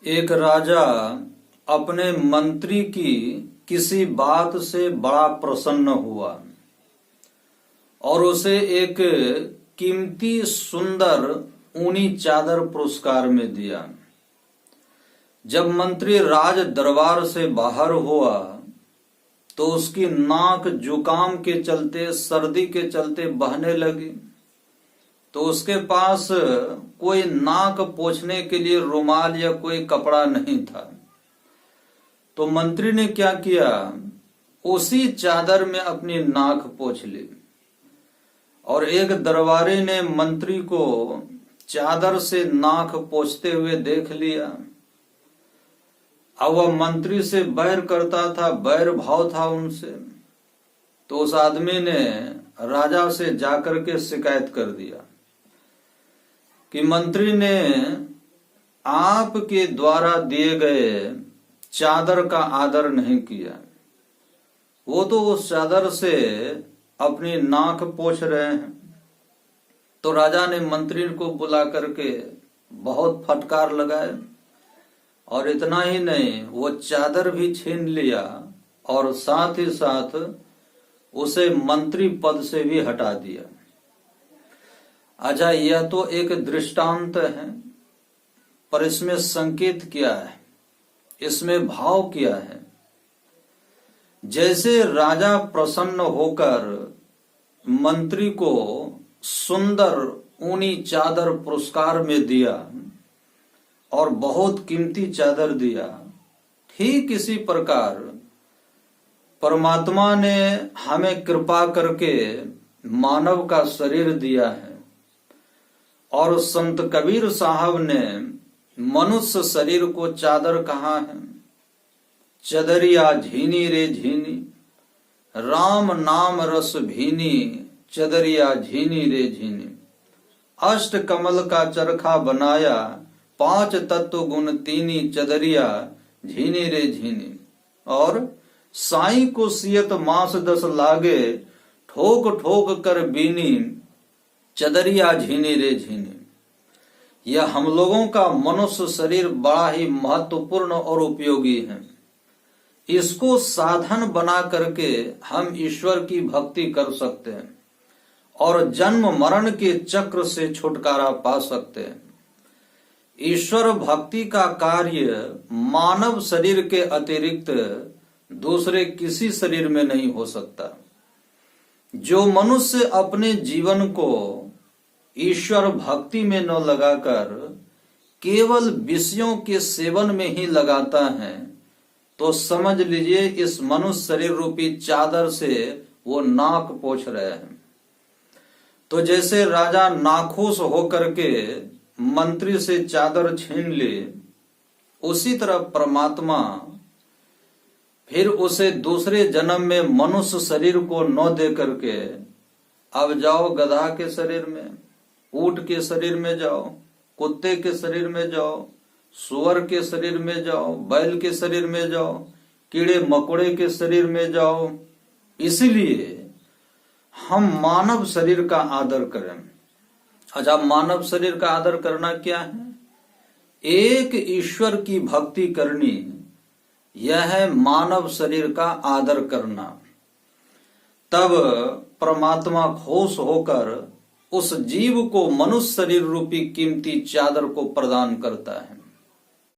एक राजा अपने मंत्री की किसी बात से बड़ा प्रसन्न हुआ और उसे एक कीमती सुंदर ऊनी चादर पुरस्कार में दिया। जब मंत्री राज दरबार से बाहर हुआ तो उसकी नाक जुकाम के चलते, सर्दी के चलते बहने लगी, तो उसके पास कोई नाक पोंछने के लिए रुमाल या कोई कपड़ा नहीं था। तो मंत्री ने क्या किया, उसी चादर में अपनी नाक पोंछ ली। और एक दरबारी ने मंत्री को चादर से नाक पोंछते हुए देख लिया। अब वह मंत्री से बैर करता था, बैर भाव था उनसे। तो उस आदमी ने राजा से जाकर के शिकायत कर दिया कि मंत्री ने आपके द्वारा दिए गए चादर का आदर नहीं किया। वो तो उस चादर से अपनी नाक पोंछ रहे हैं। तो राजा ने मंत्री को बुला करके बहुत फटकार लगाए और इतना ही नहीं, वो चादर भी छीन लिया और साथ ही साथ उसे मंत्री पद से भी हटा दिया। अच्छा, यह तो एक दृष्टांत है, पर इसमें संकेत क्या है, इसमें भाव क्या है। जैसे राजा प्रसन्न होकर मंत्री को सुंदर ऊनी चादर पुरस्कार में दिया और बहुत कीमती चादर दिया, ठीक इसी प्रकार परमात्मा ने हमें कृपा करके मानव का शरीर दिया है। और संत कबीर साहब ने मनुष्य शरीर को चादर कहा है। चदरिया झीनी रे झीनी, राम नाम रस भीनी, चदरिया झीनी रे झीनी। अष्ट कमल का चरखा बनाया, 5 तत्व गुण तीनी, चदरिया झीनी रे झीनी। और साई को सियत मास 10 लागे, ठोक ठोक कर बीनी, चदरिया झीनी रे झीनी। यह हम लोगों का मनुष्य शरीर बड़ा ही महत्वपूर्ण और उपयोगी है। इसको साधन बना करके हम ईश्वर की भक्ति कर सकते हैं और जन्म मरण के चक्र से छुटकारा पा सकते हैं। ईश्वर भक्ति का कार्य मानव शरीर के अतिरिक्त दूसरे किसी शरीर में नहीं हो सकता। जो मनुष्य अपने जीवन को ईश्वर भक्ति में न लगाकर केवल विषयों के सेवन में ही लगाता है, तो समझ लीजिए इस मनुष्य शरीर रूपी चादर से वो नाक पोंछ रहे हैं। तो जैसे राजा नाखुश होकर के मंत्री से चादर छीन ले, उसी तरह परमात्मा फिर उसे दूसरे जन्म में मनुष्य शरीर को न दे करके अब जाओ गधा के शरीर में, ऊंट के शरीर में जाओ, कुत्ते के शरीर में जाओ, सुअर के शरीर में जाओ, बैल के शरीर में जाओ, कीड़े मकोड़े के शरीर में जाओ। इसलिए हम मानव शरीर का आदर करें। अच्छा, मानव शरीर का आदर करना क्या है? एक ईश्वर की भक्ति करनी, यह है मानव शरीर का आदर करना। तब परमात्मा खुश होकर उस जीव को मनुष्य शरीर रूपी कीमती चादर को प्रदान करता है।